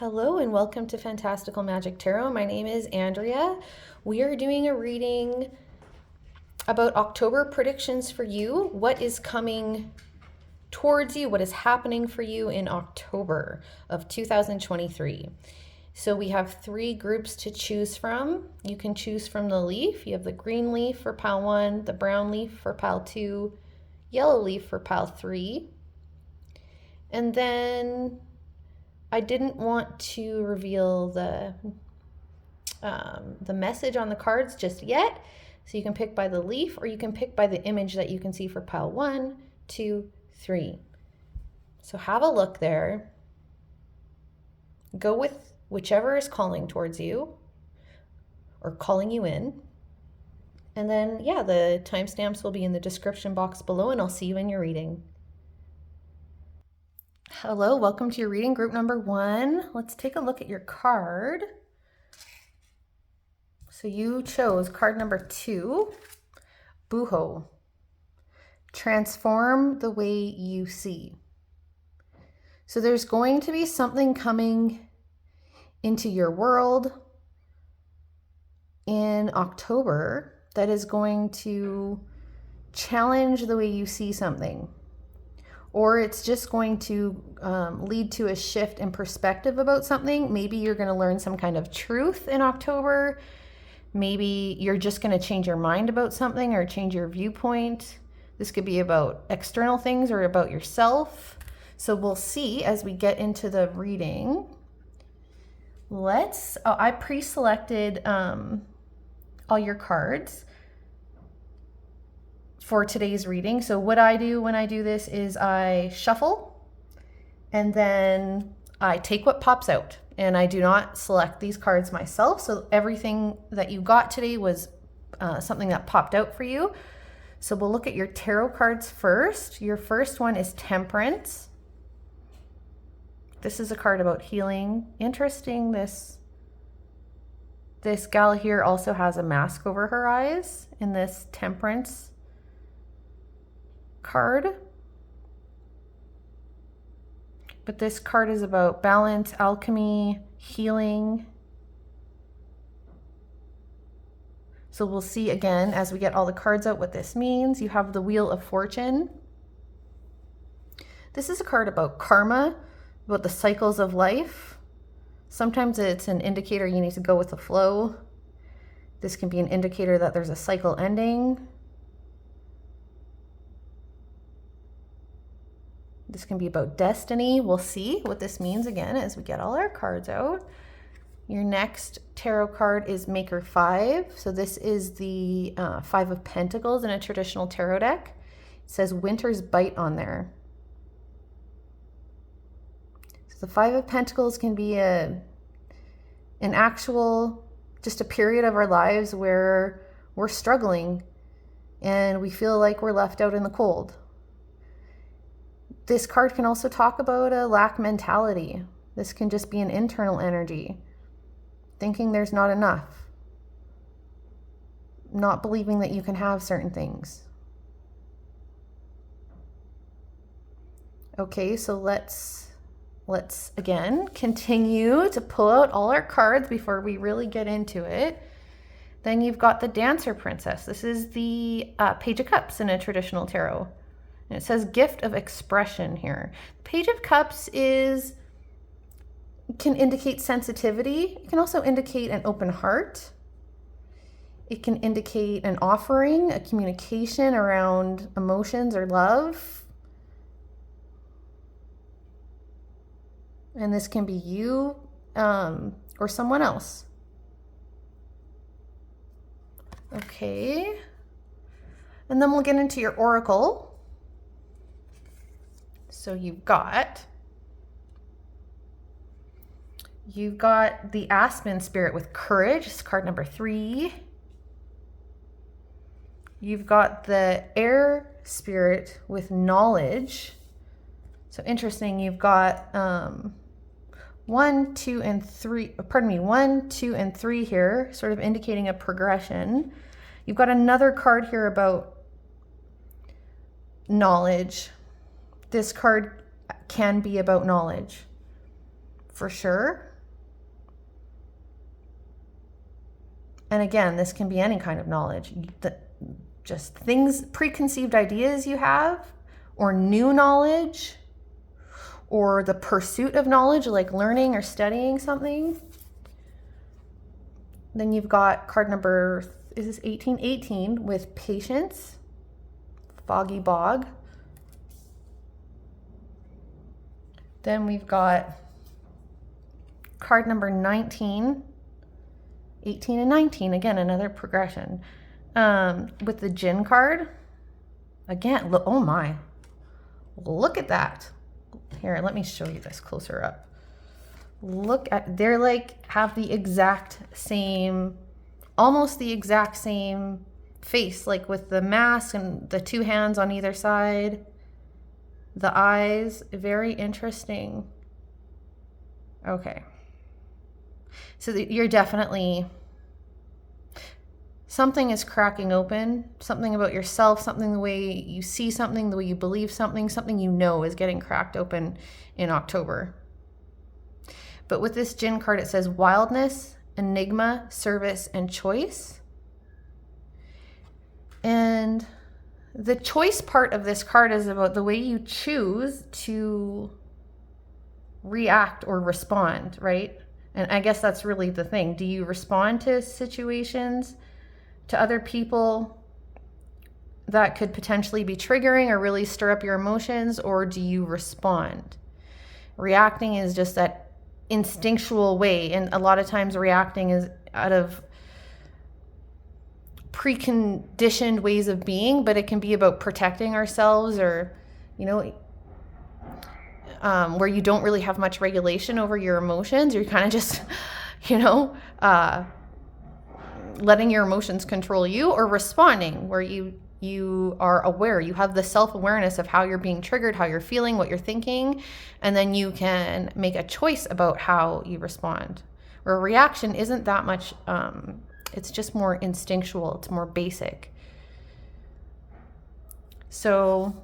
Hello and welcome to Fantastical Magic Tarot. My name is Andrea. We are doing a reading about October predictions for you. What is coming towards you? What is happening for you in October of 2023? So we have three groups to choose from. You can choose from the leaf. You have the green leaf for pile 1, the brown leaf for pile 2, yellow leaf for pile 3. And then I didn't want to reveal the message on the cards just yet. So you can pick by the leaf or you can pick by the image that you can see for pile 1, 2, 3. So have a look there. Go with whichever is calling towards you or calling you in. And then, yeah, the timestamps will be in the description box below, and I'll see you in your reading. Hello, welcome to your reading, group number 1. Let's take a look at your card. So you chose card number 2, Booho. Transform the way you see. So there's going to be something coming into your world in October that is going to challenge the way you see something. Or it's just going to lead to a shift in perspective about something. Maybe you're going to learn some kind of truth in October. Maybe you're just going to change your mind about something or change your viewpoint. This could be about external things or about yourself. So we'll see as we get into the reading. I pre-selected all your cards for today's reading. So what I do when I do this is I shuffle and then I take what pops out, and I do not select these cards myself. So everything that you got today was something that popped out for you. So we'll look at your tarot cards first. Your first one is Temperance. This is a card about healing. Interesting, this gal here also has a mask over her eyes in this Temperance card. But this card is about balance, alchemy, healing. So we'll see again as we get all the cards out what this means. You have the Wheel of Fortune. This is a card about karma, about the cycles of life. Sometimes it's an indicator you need to go with the flow. This can be an indicator that there's a cycle ending. This can be about destiny. We'll see what this means again as we get all our cards out. Your next tarot card is Maker 5. So this is the 5 of Pentacles in a traditional tarot deck. It says Winter's Bite on there. So the 5 of Pentacles can be an actual, just a period of our lives where we're struggling and we feel like we're left out in the cold. This card can also talk about a lack mentality. This can just be an internal energy, thinking there's not enough, not believing that you can have certain things. Okay, so let's again continue to pull out all our cards before we really get into it. Then you've got the Dancer Princess. This is the Page of Cups in a traditional tarot. And it says gift of expression here. Page of Cups can indicate sensitivity. It can also indicate an open heart. It can indicate an offering, a communication around emotions or love. And this can be you or someone else. Okay. And then we'll get into your oracle. So you've got the Aspen Spirit with Courage. It's card number 3. You've got the Air Spirit with Knowledge. So interesting. You've got 1, 2, and 3 here, sort of indicating a progression. You've got another card here about knowledge. This card can be about knowledge, for sure. And again, this can be any kind of knowledge. Just things, preconceived ideas you have, or new knowledge, or the pursuit of knowledge, like learning or studying something. Then you've got card number, is this 18? 18 with patience, foggy bog. Then we've got card number 19, 18 and 19, again, another progression. With the Jinn card, again, look, oh my, look at that. Here, let me show you this closer up. Look at, they're like, have the exact same, almost the exact same face, like with the mask and the two hands on either side, the eyes, very interesting. Okay. So you're definitely, something is cracking open, something about yourself, something the way you see something, the way you believe something, something you know is getting cracked open in October. But with this Jinn card, it says wildness, enigma, service, and choice. And the choice part of this card is about the way you choose to react or respond, right? And I guess that's really the thing. Do you respond to situations, to other people that could potentially be triggering or really stir up your emotions, or do you respond? Reacting is just that instinctual way, and a lot of times reacting is out of preconditioned ways of being, but it can be about protecting ourselves, or, you know, where you don't really have much regulation over your emotions. You're kind of just, you know, letting your emotions control you, or responding where you are aware, you have the self-awareness of how you're being triggered, how you're feeling, what you're thinking, and then you can make a choice about how you respond. Where reaction isn't that much, it's just more instinctual, it's more basic. So,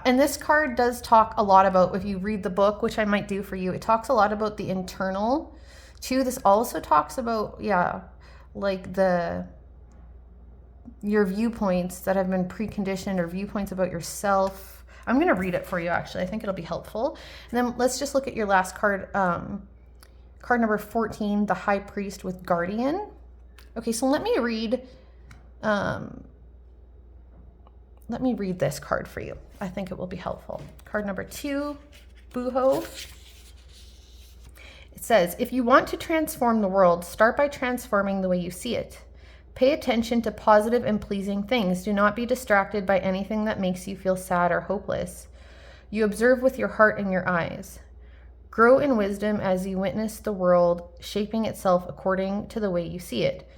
and this card does talk a lot about, if you read the book, which I might do for you, it talks a lot about the internal too. This also talks about, like your viewpoints that have been preconditioned, or viewpoints about yourself. I'm going to read it for you, actually. I think it'll be helpful. And then let's just look at your last card, card number 14, the High Priest with Guardian. Okay, so let me read this card for you. I think it will be helpful. Card number 2, Buho. It says, if you want to transform the world, start by transforming the way you see it. Pay attention to positive and pleasing things. Do not be distracted by anything that makes you feel sad or hopeless. You observe with your heart and your eyes. Grow in wisdom as you witness the world shaping itself according to the way you see it.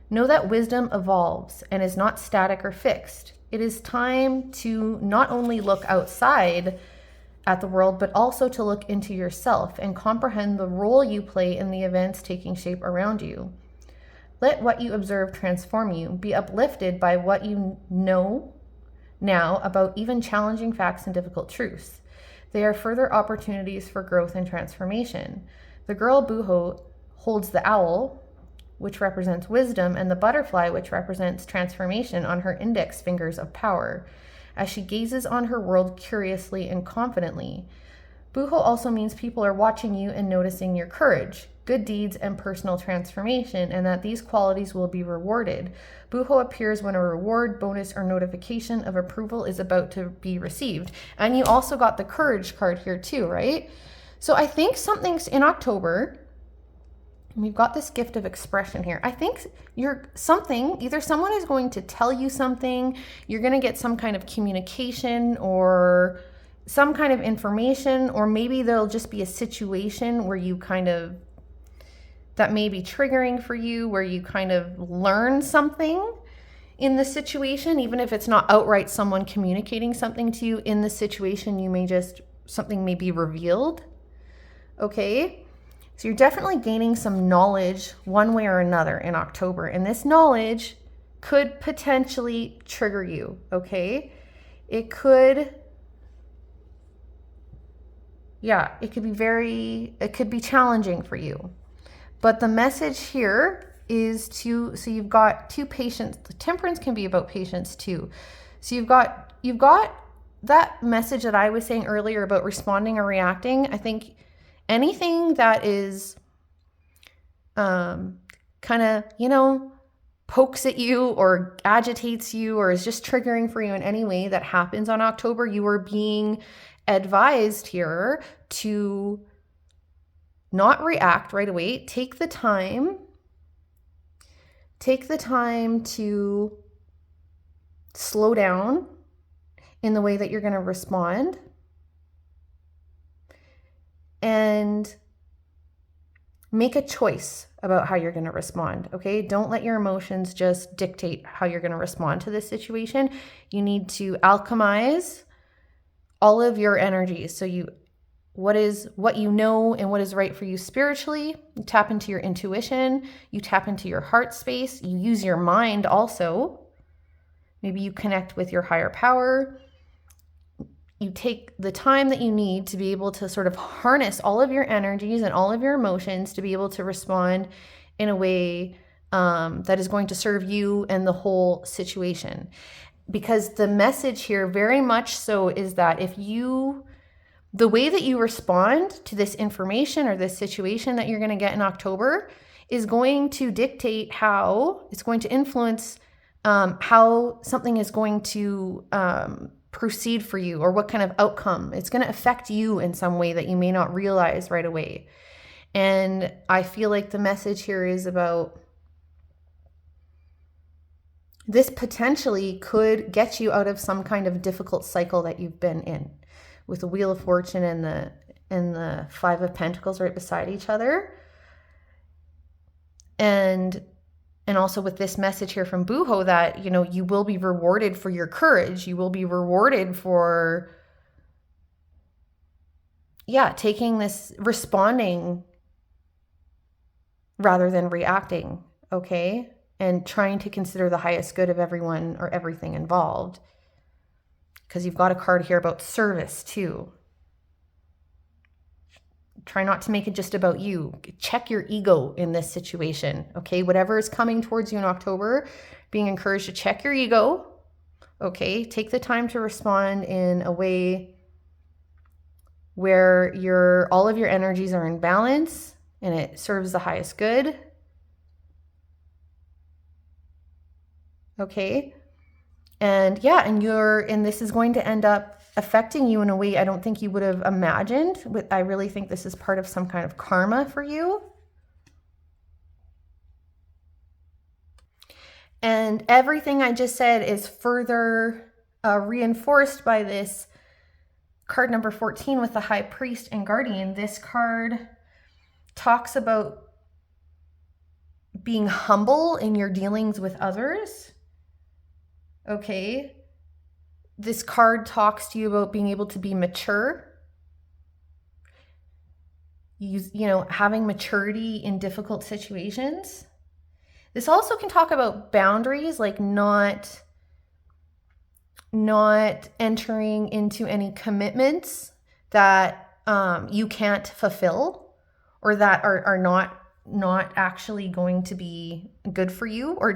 Know that wisdom evolves and is not static or fixed. It is time to not only look outside at the world, but also to look into yourself and comprehend the role you play in the events taking shape around you. Let what you observe transform you. Be uplifted by what you know now about even challenging facts and difficult truths. They are further opportunities for growth and transformation. The girl Buho holds the owl, which represents wisdom, and the butterfly, which represents transformation, on her index fingers of power, as she gazes on her world curiously and confidently. Buho also means people are watching you and noticing your courage, good deeds, and personal transformation, and that these qualities will be rewarded. Buho appears when a reward, bonus, or notification of approval is about to be received. And you also got the courage card here too, right? So I think something's in October. We've got this gift of expression here. I think either someone is going to tell you something, you're going to get some kind of communication or some kind of information, or maybe there'll just be a situation where you that may be triggering for you, where you kind of learn something in the situation, even if it's not outright someone communicating something to you in the situation, something may be revealed. Okay? So you're definitely gaining some knowledge one way or another in October, and this knowledge could potentially trigger you, okay? It could be challenging for you. But the message here is so you've got two patience. The temperance can be about patience too. So you've got that message that I was saying earlier about responding or reacting. I think anything that is kind of, pokes at you or agitates you or is just triggering for you in any way that happens on October, you are being advised here to not react right away. Take the time to slow down in the way that you're going to respond, and make a choice about how you're going to respond, okay? Don't let your emotions just dictate how you're going to respond to this situation. You need to alchemize all of your energies. So what you know and what is right for you spiritually. You tap into your intuition. You tap into your heart space. You use your mind also. Maybe you connect with your higher power. You take the time that you need to be able to sort of harness all of your energies and all of your emotions to be able to respond in a way that is going to serve you and the whole situation. Because the message here very much so is that the way that you respond to this information or this situation that you're going to get in October is going to dictate it's going to influence how something is going to proceed for you, or what kind of outcome. It's going to affect you in some way that you may not realize right away. And I feel like the message here is about this potentially could get you out of some kind of difficult cycle that you've been in, with the Wheel of Fortune and the Five of Pentacles right beside each other. And also with this message here from Buho that, you will be rewarded for your courage. You will be rewarded for, taking this, responding rather than reacting, okay? And trying to consider the highest good of everyone or everything involved. Because you've got a card here about service too. Try not to make it just about you. Check your ego in this situation, okay? Whatever is coming towards you in October, being encouraged to check your ego, okay? Take the time to respond in a way where all of your energies are in balance and it serves the highest good, okay? And this is going to end up affecting you in a way I don't think you would have imagined. I really think this is part of some kind of karma for you. And everything I just said is further reinforced by this card number 14 with the High Priest and Guardian. This card talks about being humble in your dealings with others. Okay. This card talks to you about being able to be mature. Having maturity in difficult situations. This also can talk about boundaries, like not entering into any commitments that you can't fulfill, or that are not actually going to be good for you, or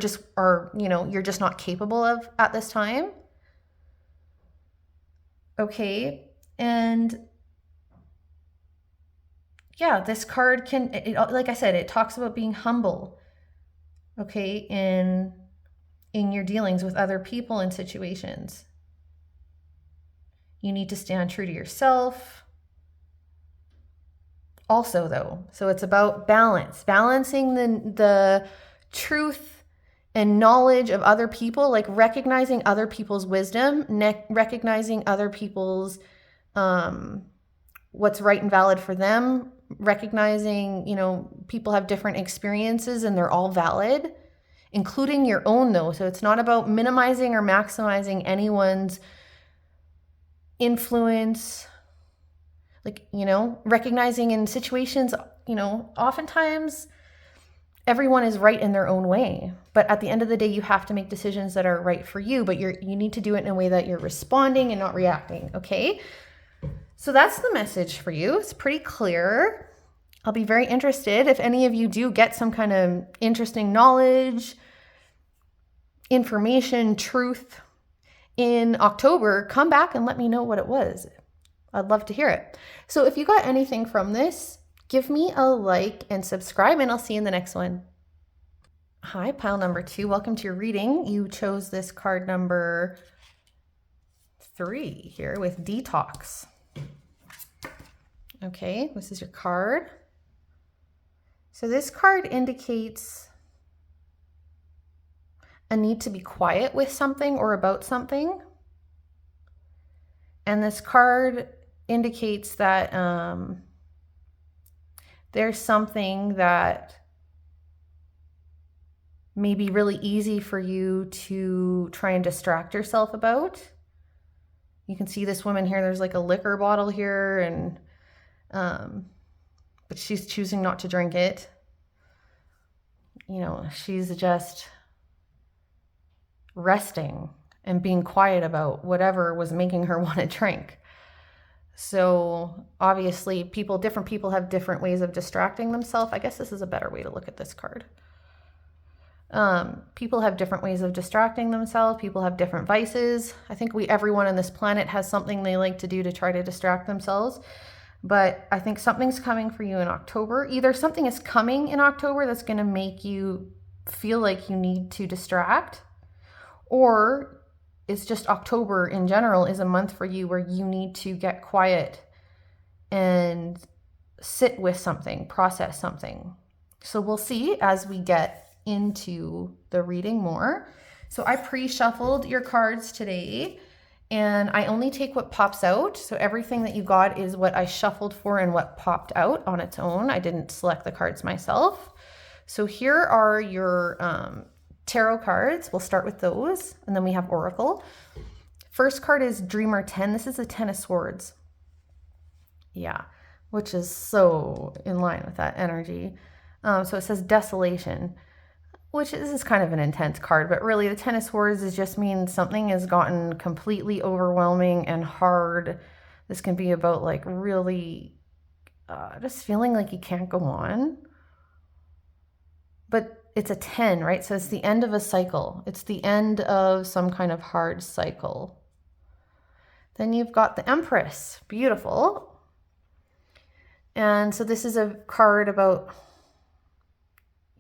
you're just not capable of at this time. Okay. And this card like I said, it talks about being humble, okay, in your dealings with other people and situations. You need to stand true to yourself also, though. So it's about balancing the truth and knowledge of other people, like recognizing other people's wisdom, recognizing other people's what's right and valid for them, recognizing, people have different experiences and they're all valid, including your own though. So it's not about minimizing or maximizing anyone's influence. Like, recognizing in situations, oftentimes everyone is right in their own way. But at the end of the day, you have to make decisions that are right for you, but you need to do it in a way that you're responding and not reacting, okay? So that's the message for you. It's pretty clear. I'll be very interested if any of you do get some kind of interesting knowledge, information, truth in October. Come back and let me know what it was. I'd love to hear it. So if you got anything from this, give me a like and subscribe, and I'll see you in the next one. Hi, pile number 2. Welcome to your reading. You chose this card number 3 here with Detox. Okay, this is your card. So this card indicates a need to be quiet with something or about something. And this card indicates that there's something that may be really easy for you to try and distract yourself about. You can see this woman here, there's like a liquor bottle here, and but she's choosing not to drink it. You know, she's just resting and being quiet about whatever was making her want to drink. So obviously different people have different ways of distracting themselves. I guess this is a better way to look at this card. People have different ways of distracting themselves. People have different vices. I think everyone on this planet has something they like to do to try to distract themselves. But I think something's coming for you in October. Either something is coming in October that's going to make you feel like you need to distract, or it's just October in general is a month for you where you need to get quiet and sit with something, process something. So we'll see as we get into the reading more. So I pre-shuffled your cards today, and I only take what pops out. So everything that you got is what I shuffled for and what popped out on its own. I didn't select the cards myself. So here are your tarot cards. We'll start with those, and then we have Oracle. First card is Dreamer 10. This is a 10 of Swords. Yeah, which is so in line with that energy. So it says Desolation, which is kind of an intense card, but really the 10 of Swords just means something has gotten completely overwhelming and hard. This can be about like really just feeling like you can't go on. But it's a 10, right? So it's the end of a cycle. It's the end of some kind of hard cycle. Then you've got the Empress. Beautiful. And so this is a card about,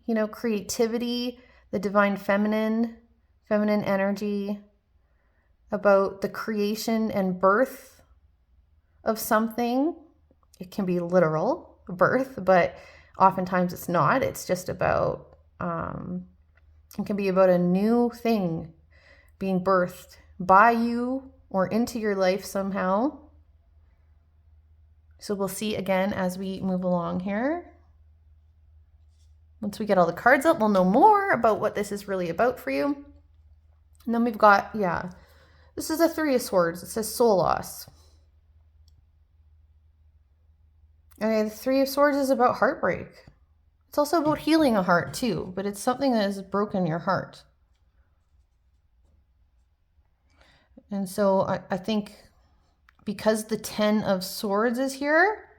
you know, creativity, the divine feminine energy, about the creation and birth of something. It can be literal birth, but oftentimes it's not. It's just about, it can be about a new thing being birthed by you or into your life somehow. So we'll see again as we move along here. Once we get all the cards up, we'll know more about what this is really about for you. And then we've got, this is a 3 of Swords. It says soul loss. Okay, the 3 of Swords is about heartbreak. It's also about healing a heart too, but it's something that has broken your heart. And so I think because the 10 of Swords is here,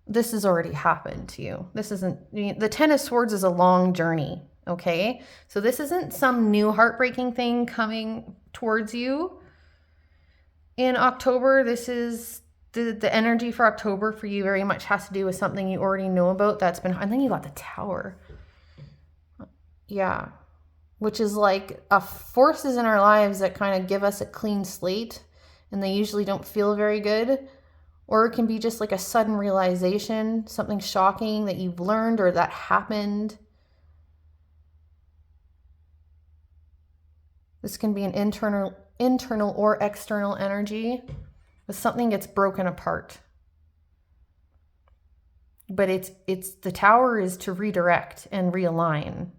this has already happened to you. This isn't, the 10 of Swords is a long journey, okay? So this isn't some new heartbreaking thing coming towards you in October. This is the energy for October for you very much has to do with something you already know about that's been, and then you got the Tower. Yeah. Which is like forces in our lives that kind of give us a clean slate, and they usually don't feel very good. Or it can be just like a sudden realization, something shocking that you've learned or that happened. This can be an internal or external energy. But something gets broken apart. But it's the Tower is to redirect and realign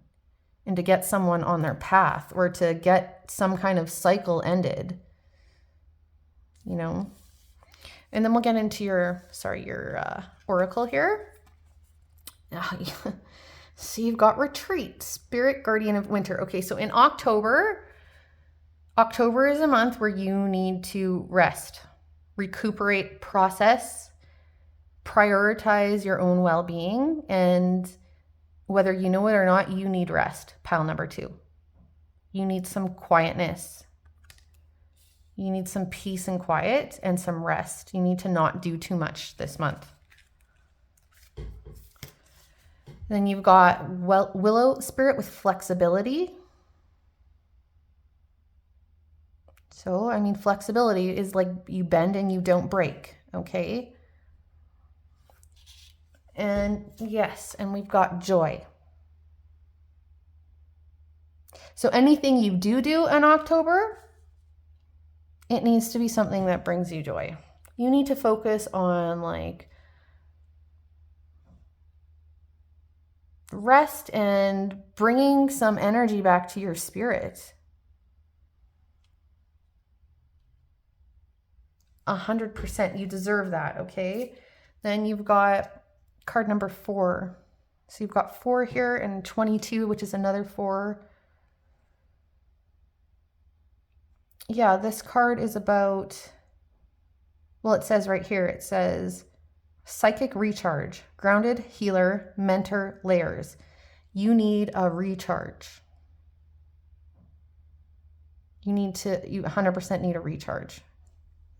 and to get someone on their path or to get some kind of cycle ended, you know. And then we'll get into your Oracle here. So you've got Retreat, Spirit Guardian of Winter. Okay, so in October is a month where you need to rest, recuperate, process, prioritize your own well-being, and whether you know it or not, you need rest. Pile number 2. You need some quietness. You need some peace and quiet and some rest. You need to not do too much this month. Then you've got Willow Spirit with flexibility. So, I mean, flexibility is like you bend and you don't break, okay? And yes, and we've got Joy. So anything you do in October, it needs to be something that brings you joy. You need to focus on like rest and bringing some energy back to your spirit. 100%. You deserve that, okay? Then you've got card number 4. So you've got 4 here and 22, which is another 4. Yeah, this card is about, well, it says right here, it says psychic recharge, grounded, healer, mentor, layers. You need a recharge. You 100% need a recharge.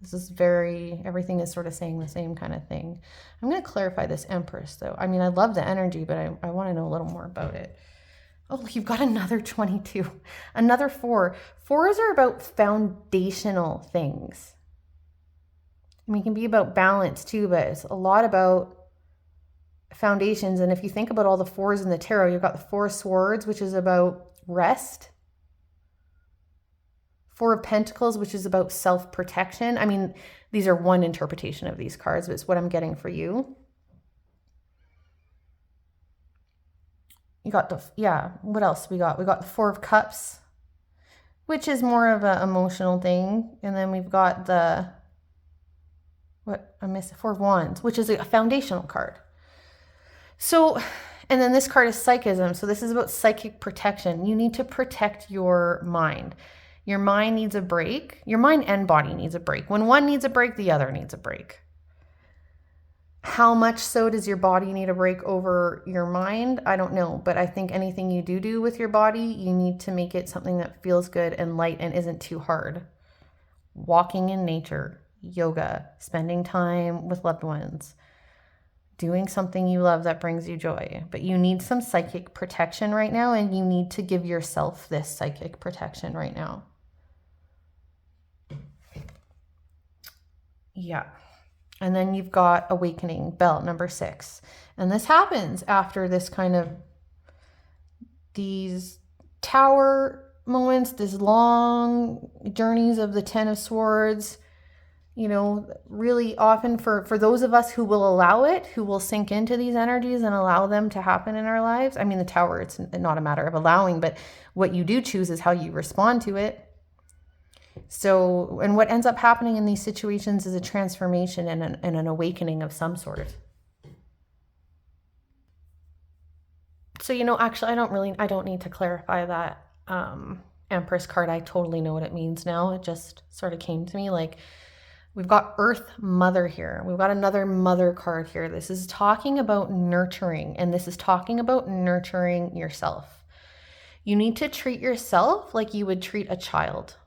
This is everything is sort of saying the same kind of thing. I'm going to clarify this Empress though. I mean, I love the energy, but I want to know a little more about it. Oh, you've got another 22, another 4. 4s are about foundational things. I mean, it can be about balance too, but it's a lot about foundations. And if you think about all the 4s in the tarot, you've got the 4 Swords, which is about rest. 4 of Pentacles, which is about self-protection. I mean, these are one interpretation of these cards, but it's what I'm getting for you. You got what else we got? We got the 4 of Cups, which is more of an emotional thing. And then we've got the, 4 of Wands, which is a foundational card. So, and then this card is Psychism. So this is about psychic protection. You need to protect your mind. Your mind needs a break. Your mind and body needs a break. When one needs a break, the other needs a break. How much so does your body need a break over your mind? I don't know, but I think anything you do with your body, you need to make it something that feels good and light and isn't too hard. Walking in nature, yoga, spending time with loved ones, doing something you love that brings you joy. But you need some psychic protection right now, and you need to give yourself this psychic protection right now. Yeah. And then you've got Awakening, Belt, number 6. And this happens after this kind of, these tower moments, these long journeys of the 10 of Swords, you know, really often for those of us who will allow it, who will sink into these energies and allow them to happen in our lives. I mean, the tower, it's not a matter of allowing, but what you do choose is how you respond to it. So, and what ends up happening in these situations is a transformation and an awakening of some sort. So, you know, actually, I don't need to clarify that Empress card. I totally know what it means now. It just sort of came to me. Like, we've got Earth Mother here. We've got another Mother card here. This is talking about nurturing, and this is talking about nurturing yourself. You need to treat yourself like you would treat a child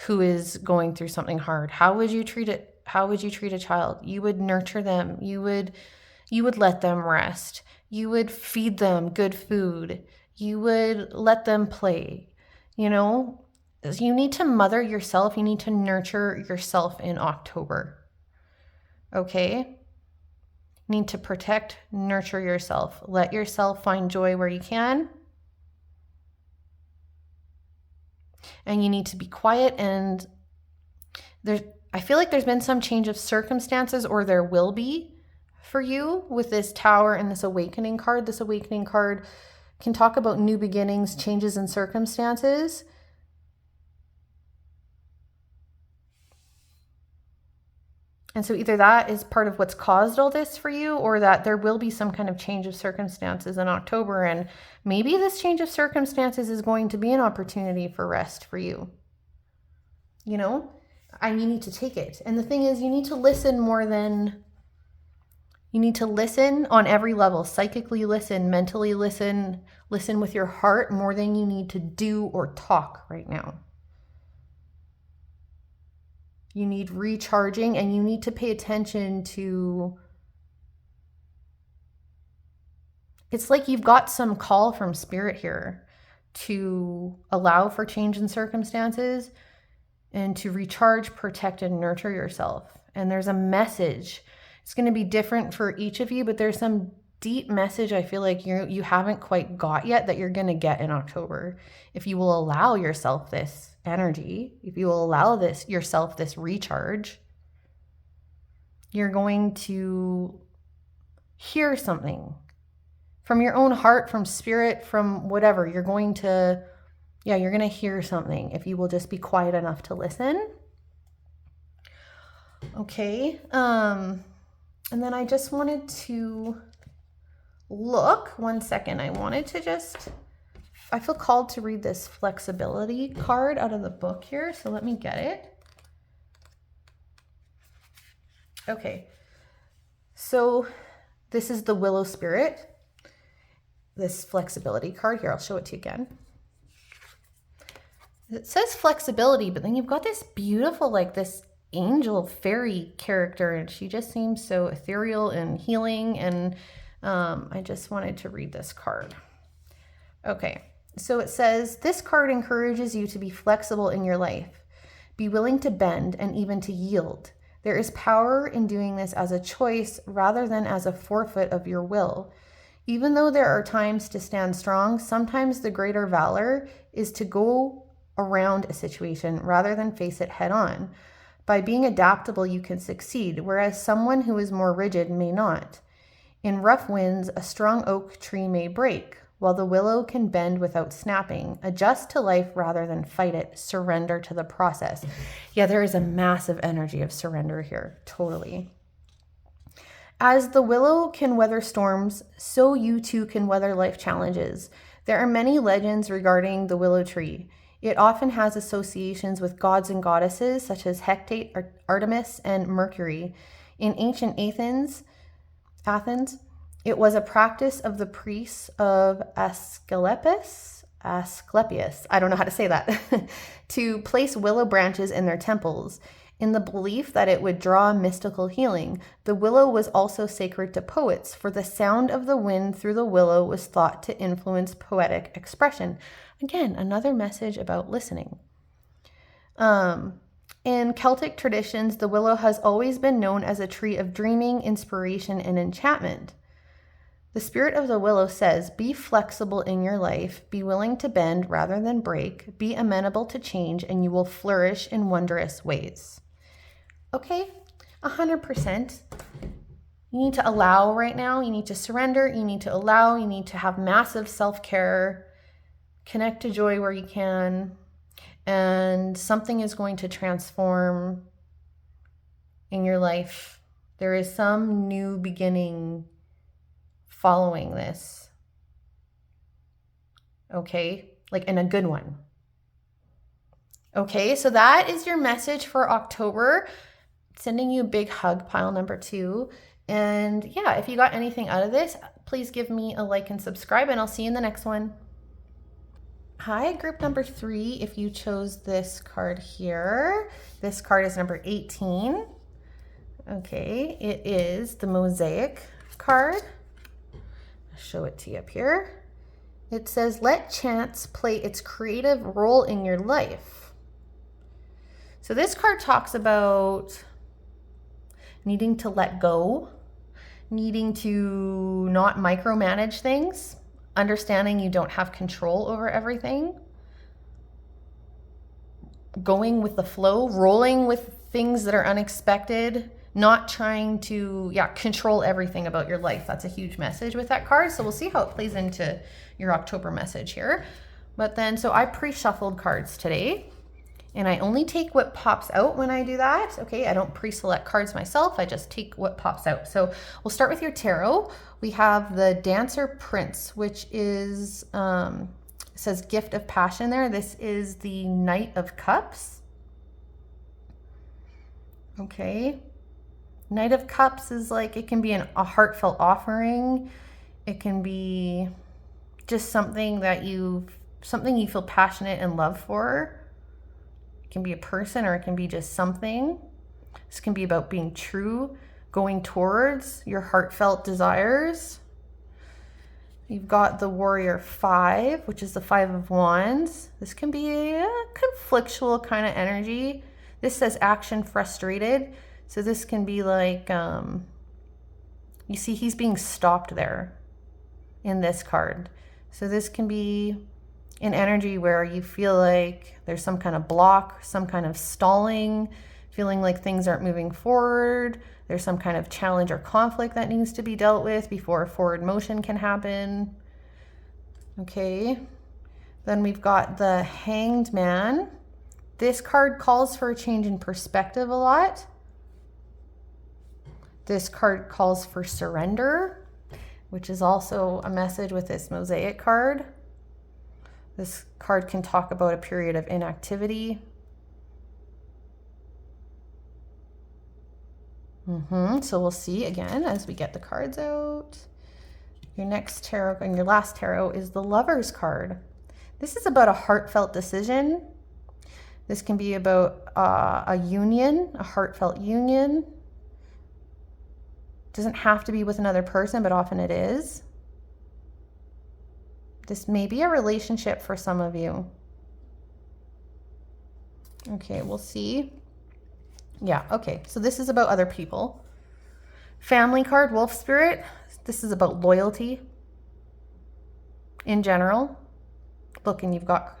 who is going through something hard. How would you treat it? How would you treat a child? You would nurture them. You would let them rest. You would feed them good food. You would let them play. You know, you need to mother yourself. You need to nurture yourself in October. Okay? You need to protect, nurture yourself. Let yourself find joy where you can. And you need to be quiet, and I feel like there's been some change of circumstances, or there will be for you with this Tower and this Awakening card. This Awakening card can talk about new beginnings, changes in circumstances. And so either that is part of what's caused all this for you, or that there will be some kind of change of circumstances in October. And maybe this change of circumstances is going to be an opportunity for rest for you. You know, and you need to take it. And the thing is, you need to listen more than You need to listen on every level, psychically listen, mentally listen, listen with your heart more than you need to do or talk right now. You need recharging, and you need to pay attention to, it's like you've got some call from spirit here to allow for change in circumstances and to recharge, protect, and nurture yourself. And there's a message. It's going to be different for each of you, but there's some deep message I feel like you haven't quite got yet that you're going to get in October. If you will allow yourself this energy, if you will allow yourself this recharge, you're going to hear something from your own heart, from spirit, from whatever. You're going to hear something if you will just be quiet enough to listen. Okay. And then I just wanted to look, one second. I feel called to read this flexibility card out of the book here. So let me get it. Okay. So this is the Willow Spirit. This flexibility card here. I'll show it to you again. It says flexibility, but then you've got this beautiful, like this angel fairy character, and she just seems so ethereal and healing. And I just wanted to read this card. Okay. So it says, this card encourages you to be flexible in your life. Be willing to bend and even to yield. There is power in doing this as a choice rather than as a forfeit of your will. Even though there are times to stand strong, sometimes the greater valor is to go around a situation rather than face it head on. By being adaptable, you can succeed, whereas someone who is more rigid may not. In rough winds, a strong oak tree may break, while the willow can bend without snapping. Adjust to life rather than fight it. Surrender to the process. Yeah, there is a massive energy of surrender here. Totally. As the willow can weather storms, so you too can weather life challenges. There are many legends regarding the willow tree. It often has associations with gods and goddesses such as Hecate, Artemis, and Mercury. In ancient Athens, it was a practice of the priests of Asclepius, I don't know how to say that, to place willow branches in their temples. In the belief that it would draw mystical healing, the willow was also sacred to poets, for the sound of the wind through the willow was thought to influence poetic expression. Again, another message about listening. In Celtic traditions, the willow has always been known as a tree of dreaming, inspiration, and enchantment. The spirit of the willow says, be flexible in your life, be willing to bend rather than break, be amenable to change, and you will flourish in wondrous ways. Okay, 100%. You need to allow right now. You need to surrender. You need to allow. You need to have massive self-care. Connect to joy where you can. And something is going to transform in your life. There is some new beginning following this. Okay, like in a good one. Okay, so that is your message for October. Sending you a big hug, pile number 2. And yeah, if you got anything out of this, please give me a like and subscribe, and I'll see you in the next one. Hi, group number 3, if you chose this card here. This card is number 18. Okay, it is the Mosaic card. I'll show it to you up here. It says, let chance play its creative role in your life. So this card talks about needing to let go, needing to not micromanage things, understanding you don't have control over everything, going with the flow, rolling with things that are unexpected, not trying to control everything about your life. That's a huge message with that card. So we'll see how it plays into your October message here. But then, so I pre-shuffled cards today, and I only take what pops out when I do that. Okay, I don't pre-select cards myself. I just take what pops out. So we'll start with your tarot. We have the Dancer Prince, which is, it says Gift of Passion there. This is the Knight of Cups. Okay. Knight of Cups is like, it can be a heartfelt offering. It can be just something you feel passionate and love for. It can be a person, or it can be just something. This can be about being true, going towards your heartfelt desires. You've got the Warrior 5, which is the 5 of Wands. This can be a conflictual kind of energy. This says action frustrated. So this can be like, you see he's being stopped there in this card. So this can be an energy where you feel like there's some kind of block, some kind of stalling, feeling like things aren't moving forward. There's some kind of challenge or conflict that needs to be dealt with before forward motion can happen. Okay. Then we've got the Hanged Man. This card calls for a change in perspective a lot. This card calls for surrender, which is also a message with this Mosaic card. This card can talk about a period of inactivity. So we'll see again as we get the cards out. Your next tarot and your last tarot is the Lover's card. This is about a heartfelt decision. This can be about a union, a heartfelt union. Doesn't have to be with another person, but often it is. This may be a relationship for some of you. Okay, we'll see. Yeah, okay, so this is about other people. Family card, Wolf Spirit. This is about loyalty in general. Look, and you've got,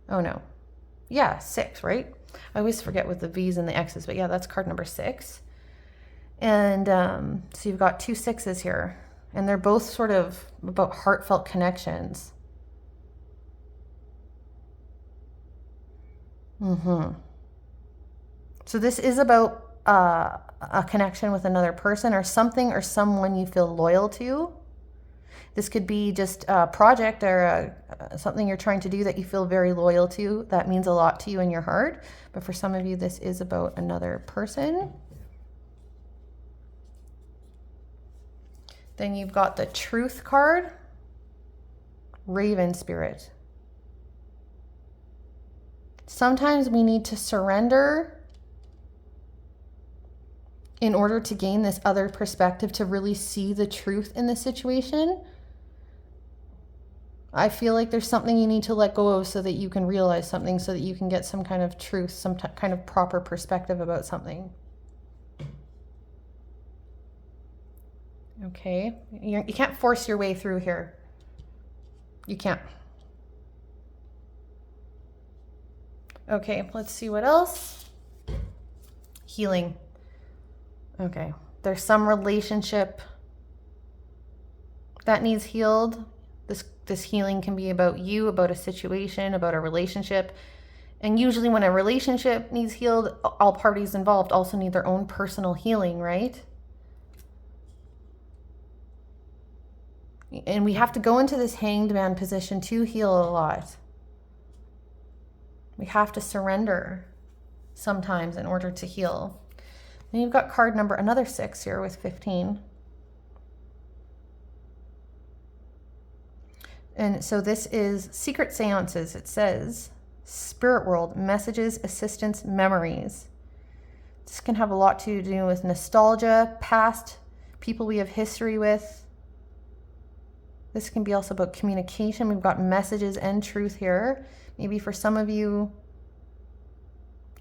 oh no. Yeah, 6, right? I always forget with the V's and the X's, but yeah, that's card number 6. And so you've got 2 6s here, and they're both sort of about heartfelt connections. So this is about a connection with another person or something or someone you feel loyal to. This could be just a project or something you're trying to do that you feel very loyal to, that means a lot to you in your heart. But for some of you, this is about another person. Then you've got the Truth card, Raven Spirit. Sometimes we need to surrender in order to gain this other perspective, to really see the truth in the situation. I feel like there's something you need to let go of so that you can realize something, so that you can get some kind of truth, some kind of proper perspective about something. Okay, you can't force your way through here. You can't. Okay, let's see what else. Healing. Okay, there's some relationship that needs healed. This healing can be about you, about a situation, about a relationship. And usually when a relationship needs healed, all parties involved also need their own personal healing, right? And we have to go into this Hanged Man position to heal a lot. We have to surrender sometimes in order to heal. And you've got card number, another 6 here with 15. And so this is Secret Seances. It says, Spirit World, messages, assistance, memories. This can have a lot to do with nostalgia, past, people we have history with. This can be also about communication. We've got messages and truth here. Maybe for some of you,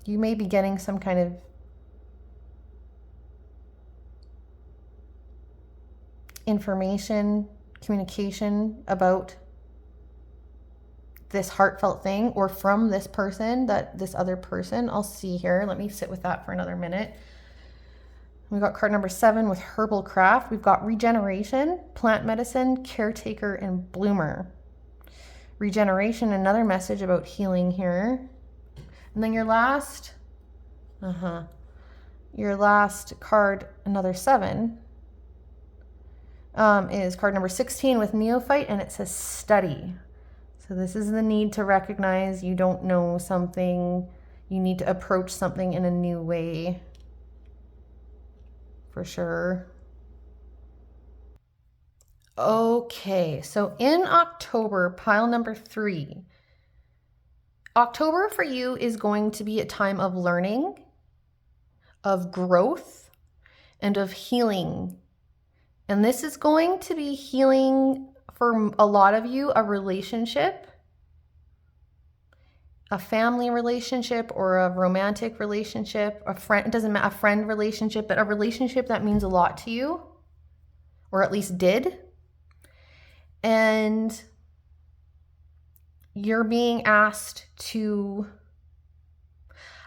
you may be getting some kind of information, communication about this heartfelt thing, or from this person, that this other person. I'll see here. Let me sit with that for another minute. We've got card number 7 with Herbal Craft. We've got regeneration, plant medicine, caretaker, and bloomer. Regeneration, another message about healing here. And then your last card, another 7, is card number 16 with Neophyte, and it says study. So this is the need to recognize you don't know something. You need to approach something in a new way. for sure. Okay, so in October, pile number 3, October for you is going to be a time of learning, of growth, and of healing. And this is going to be healing for a lot of you, a relationship, a family relationship or a romantic relationship, a friend, it doesn't matter, a friend relationship, but a relationship that means a lot to you, or at least did. And you're being asked to,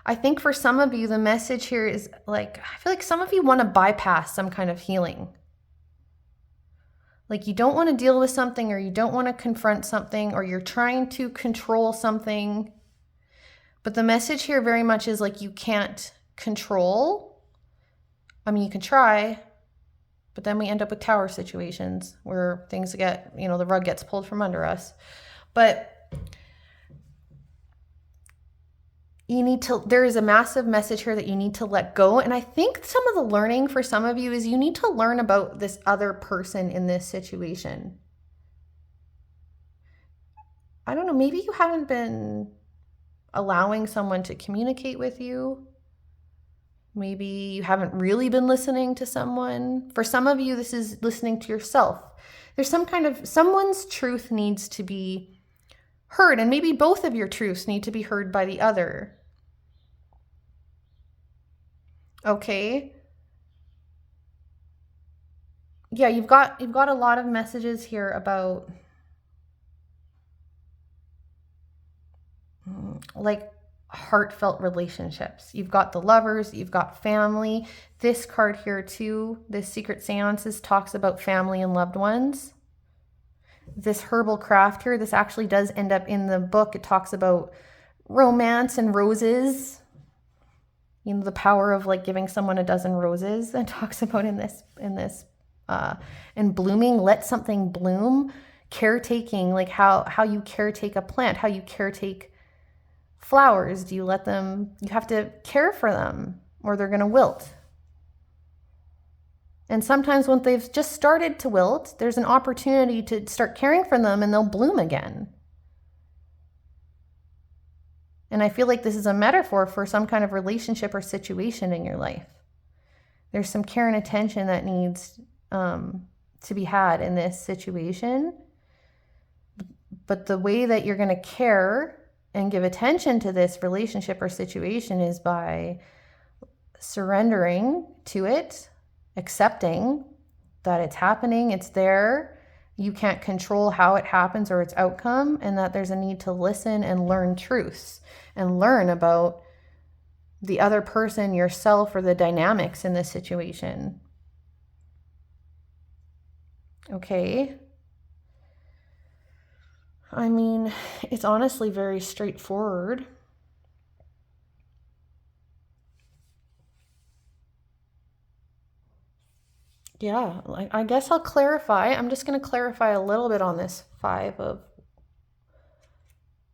I think for some of you, the message here is like, I feel like some of you want to bypass some kind of healing. Like you don't want to deal with something, or you don't want to confront something, or you're trying to control something. But the message here very much is like you can't control. I mean, you can try, but then we end up with tower situations where things get, the rug gets pulled from under us. But there is a massive message here that you need to let go. And I think some of the learning for some of you is you need to learn about this other person in this situation. I don't know, maybe you haven't been allowing someone to communicate with you. Maybe you haven't really been listening to someone. For some of you, this is listening to yourself. There's someone's truth needs to be heard, and maybe both of your truths need to be heard by the other. Okay. Yeah, you've got a lot of messages here about like heartfelt relationships. You've got the lovers, you've got family. This card here too, this Secret Seances, talks about family and loved ones. This herbal craft here, this actually does end up in the book. It talks about romance and roses. The power of like giving someone a dozen roses. It talks about in this and blooming, let something bloom. Caretaking, like how you caretake a plant, how you caretake flowers. Do you let them, you have to care for them or they're going to wilt. And sometimes when they've just started to wilt, there's an opportunity to start caring for them and they'll bloom again. And I feel like this is a metaphor for some kind of relationship or situation in your life. There's some care and attention that needs to be had in this situation. But the way that you're going to care and give attention to this relationship or situation is by surrendering to it, accepting that it's happening, it's there, you can't control how it happens or its outcome, and that there's a need to listen and learn truths and learn about the other person, yourself, or the dynamics in this situation. Okay. I mean, it's honestly very straightforward. Yeah, I guess I'll clarify. I'm just going to clarify a little bit on this 5 of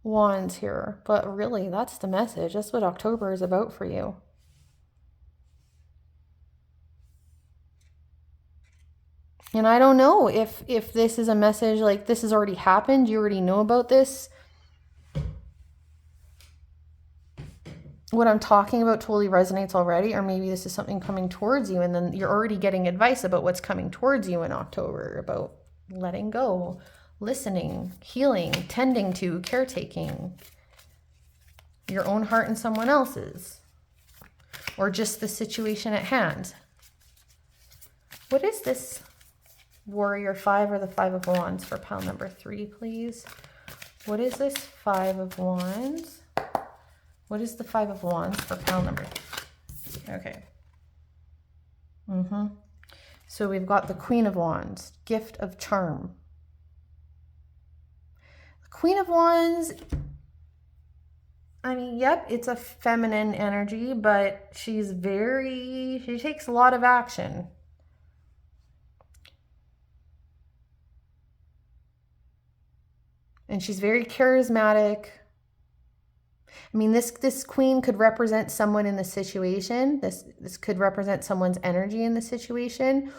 Wands here. But really, that's the message. That's what October is about for you. And I don't know if this is a message like this has already happened. You already know about this. What I'm talking about totally resonates already, or maybe this is something coming towards you and then you're already getting advice about what's coming towards you in October, about letting go, listening, healing, tending to, caretaking your own heart and someone else's, or just the situation at hand. What is this Warrior 5 or the 5 of Wands for pile number 3, please? What is this 5 of Wands? What is the 5 of Wands for pile number 3? Okay. So we've got the Queen of Wands, gift of charm. The Queen of Wands, I mean, yep, it's a feminine energy, but she takes a lot of action. And she's very charismatic. I mean, this queen could represent someone in the situation. This could represent someone's energy in the situation,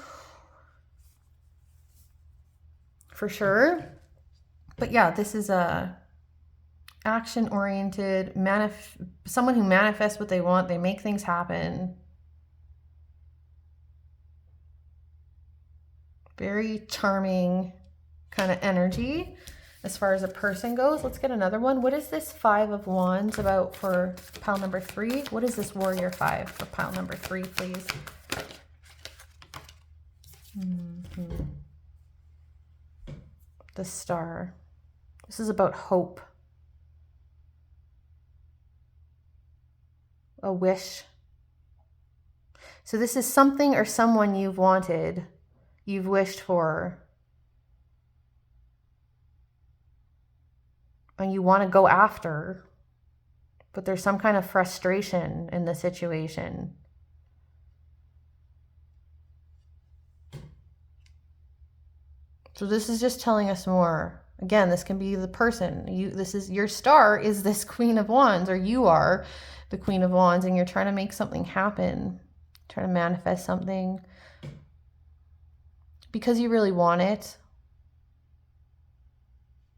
for sure. But yeah, this is a action-oriented, someone who manifests what they want. They make things happen. Very charming kind of energy as far as a person goes. Let's get another one. What is this Five of Wands about for pile number 3? What is this Warrior 5 for pile number 3, please? The Star. This is about hope. A wish. So this is something or someone you've wanted, you've wished for, and you want to go after, but there's some kind of frustration in the situation. So this is just telling us more. Again, this can be the person. This is your star is this Queen of Wands, or you are the Queen of Wands, and you're trying to make something happen, trying to manifest something because you really want it.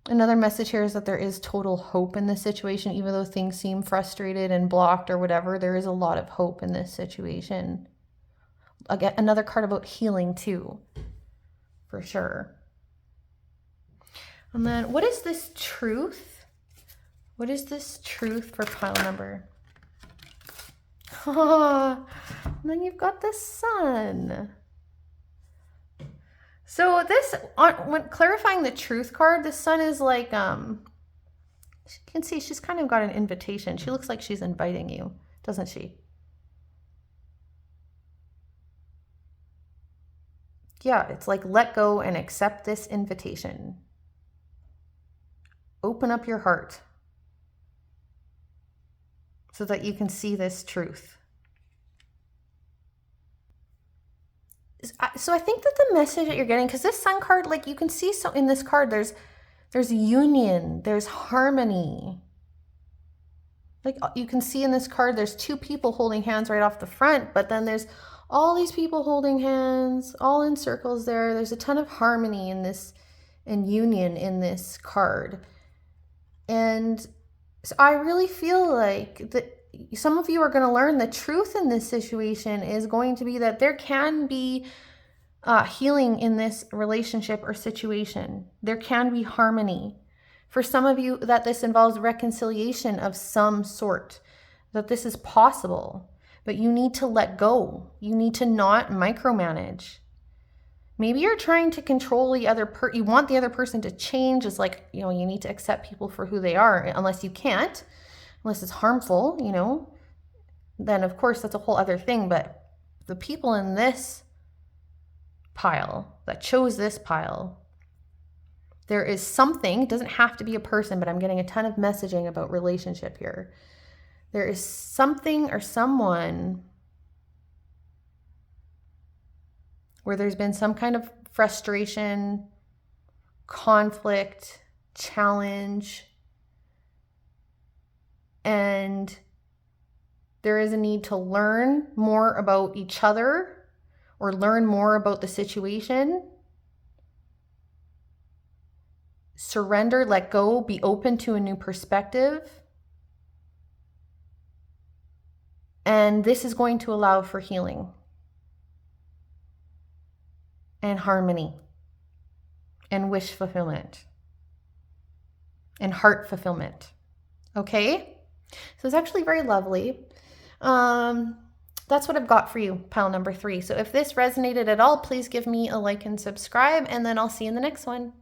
Another message here is that there is total hope in this situation, even though things seem frustrated and blocked or whatever. There is a lot of hope in this situation. Again, another card about healing too, for sure. And then what is this Truth? What is this Truth for pile number? And then you've got the Sun. So this, when clarifying the Truth card, the Sun is like, you can see she's kind of got an invitation. She looks like she's inviting you, doesn't she? Yeah, it's like let go and accept this invitation. Open up your heart so that you can see this truth. So I think that the message that you're getting, because this Sun card, like you can see, so in this card, there's union, there's harmony. Like you can see in this card, there's 2 people holding hands right off the front, but then there's all these people holding hands, all in circles there. There's a ton of harmony in this and union in this card. And so I really feel like that some of you are going to learn the truth in this situation is going to be that there can be healing in this relationship or situation. There can be harmony. For some of you, that this involves reconciliation of some sort, that this is possible, but you need to let go. You need to not micromanage. Maybe you're trying to control the other you want the other person to change. It's like, you need to accept people for who they are, unless you can't, unless it's harmful, then of course that's a whole other thing. But the people in this pile that chose this pile, there is something, it doesn't have to be a person, but I'm getting a ton of messaging about relationship here. There is something or someone where there's been some kind of frustration, conflict, challenge, and there is a need to learn more about each other or learn more about the situation. Surrender, let go, be open to a new perspective. And this is going to allow for healing and harmony and wish fulfillment and heart fulfillment. Okay? So it's actually very lovely. That's what I've got for you, pile number 3. So if this resonated at all, please give me a like and subscribe, and then I'll see you in the next one.